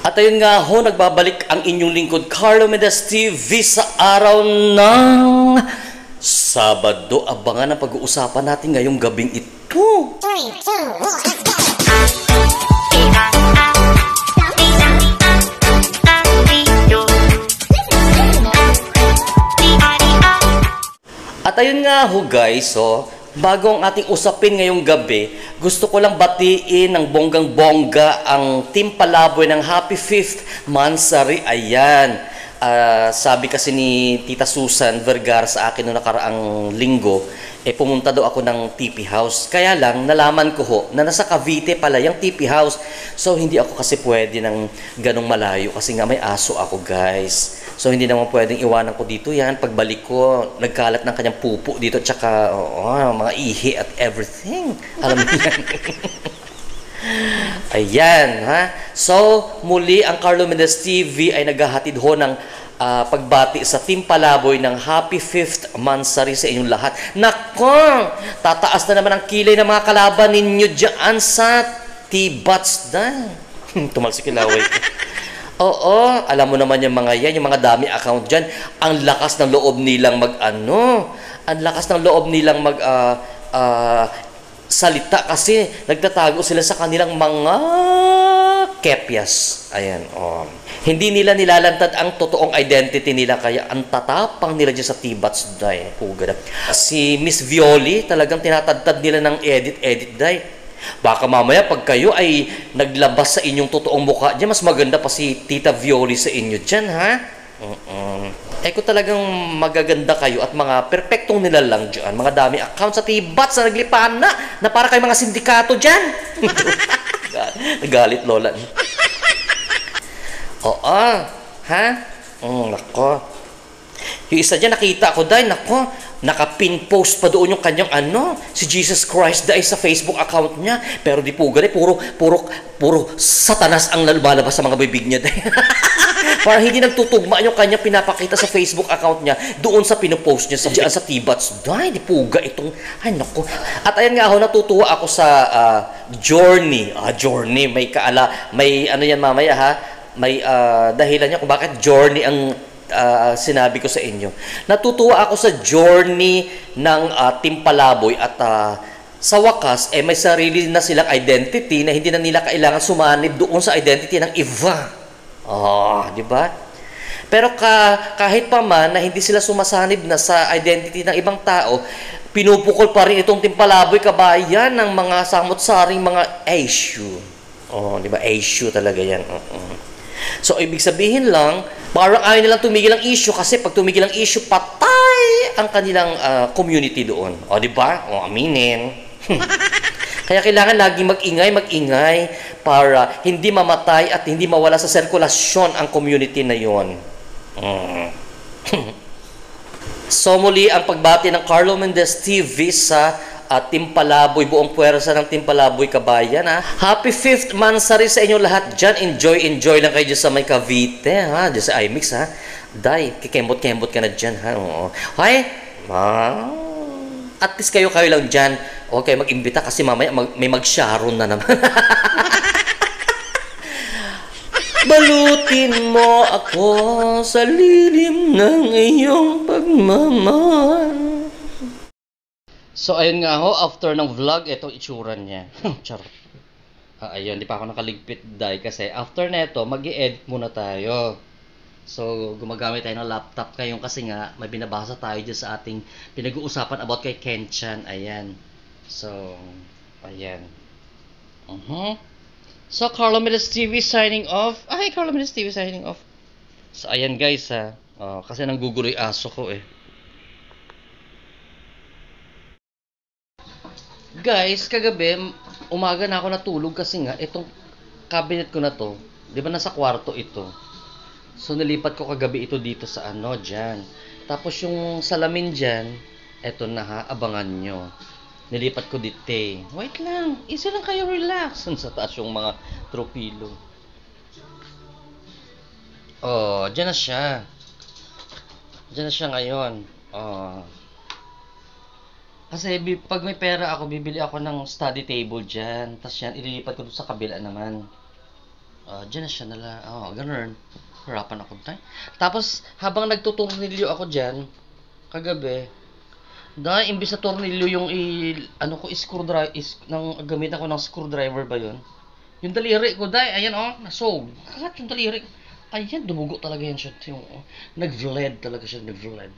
At ayun nga ho, nagbabalik ang inyong lingkod, Carlo Mendez TV sa araw ng Sabado. Abangan ang pag-uusapan natin ngayong gabing ito. 3, 2, 1, let's go! At ayun nga ho guys, bago ang ating usapin ngayong gabi, gusto ko lang batiin ng bonggang-bongga ang Team Palaboy ng Happy 5th Mansari. Ayan, sabi kasi ni Tita Susan Vergara sa akin noong nakaraang linggo, pumunta daw ako ng TP House. Kaya lang, nalaman ko ho na nasa Cavite pala yung TP House. So, hindi ako kasi pwede ng ganong malayo kasi nga may aso ako guys. So, hindi naman pwedeng iwanan ko dito yan. Pagbalik ko, nagkalat ng kanyang pupo dito at saka mga ihi at everything. Alam mo yan. Ayan, ha? So, muli ang Carlo Mendez TV ay naghahatid ho ng pagbati sa Team Palaboy ng Happy 5th Mansari sa inyong lahat. Nako! Tataas na naman ang kilay ng mga kalaban ninyo dyan sa T-Bats na. Tumalsik yung laway ko. Oo, alam mo naman yung mga yan, yung mga dami account dyan, ang lakas ng loob nilang ang lakas ng loob nilang salita kasi nagtatago sila sa kanilang mga kepyas. Ayan, Hindi nila nilalantad ang totoong identity nila, kaya ang tatapang nila dyan sa T-Bats day. Si Miss Violi, talagang tinatadtad nila ng edit day. Baka mamaya pag kayo ay naglabas sa inyong totoong mukha dyan, mas maganda pa si Tita Violi sa inyo dyan, ha? Kung talagang magaganda kayo at mga perpektong nilalang dyan, mga dami account sa T-Bats na naglipahan na para kay mga sindikato dyan. Nagalit lola. Ha? Nako. Yung isa dyan, nakita ko dahil, nako, naka-pin post pa doon yung kanyang si Jesus Christ dahil sa Facebook account niya. Pero di po gani, puro satanas ang lumalabas sa mga bibig niya dahil. Parang hindi nagtutugma yung kanyang pinapakita sa Facebook account niya doon sa pinopost niya sa T-Bats. Dahil di puga itong, ay nako. At ayan nga ho, natutuwa ako sa Journey. Journey, may ano yan mamaya ha, may dahilan niya kung bakit Journey ang sinabi ko sa inyo. Natutuwa ako sa journey ng Team Palaboy at sa wakas, may sarili na silang identity na hindi na nila kailangan sumanib doon sa identity ng iba. Di ba? Pero kahit pa man na hindi sila sumasanib na sa identity ng ibang tao, pinupukol pa rin itong Team Palaboy kabayan ng mga samot-saring mga issue. Di ba? Issue talaga yan. So, ibig sabihin lang, parang ayaw nilang tumigil ang issue kasi pag tumigil ang issue, patay ang kanilang community doon. Di ba? Aminin. Kaya kailangan laging mag-ingay para hindi mamatay at hindi mawala sa sirkulasyon ang community na yon. So, muli ang pagbati ng Carlo Mendez TV sa Team Palaboy, buong puwersa ng Team Palaboy kabayan, ha? Happy 5th Mansari sa inyo lahat dyan. Enjoy lang kayo dyan sa may Cavite, ha? Dyan sa IMIX, ha? Day, kikembot-kembot ka na dyan, ha? Hay? At least kayo lang dyan. Huwag kayo mag-imbita kasi mamaya may mag-sharon na naman. Balutin mo ako sa lilim ng iyong pagmamahal. So, ayun nga ho, after ng vlog, itong itsura niya. Charot. Ayun, di pa ako nakaligpit dahil kasi after neto, mag-i-edit muna tayo. So, gumagamit tayo ng laptop ngayon kasi nga, may binabasa tayo dyan sa ating pinag-uusapan about kay Kenchan. Ayan. So, ayan. So, Carlo Mendez TV signing off. Carlo Mendez TV signing off. So, ayan guys ha. Kasi nanggugulo yung aso ko Guys, kagabi, umaga na ako natulog kasi nga, itong cabinet ko na to, di ba nasa kwarto ito? So, nilipat ko kagabi ito dito sa dyan. Tapos yung salamin dyan, eto na ha, abangan nyo. Nilipat ko dito Wait lang, easy lang kayo, relax. Sa taas yung mga tropilo. Dyan na siya. Dyan na siya ngayon. Kasi pag may pera ako, bibili ako ng study table dyan. Tapos yan, ililipat ko doon sa kabila naman. Diyan na siya nala. Ganun. Harapan ako tayo. Tapos, habang nagtutornilyo ako dyan, kagabi, imbis na tornilyo yung screwdriver, gamitan ko ng screwdriver ba yun? Yung daliri ko, ayan nasog. Kagat yung daliri ko. Ayan, dumugo talaga yan siya. Nag-vled talaga siya, nag-vled.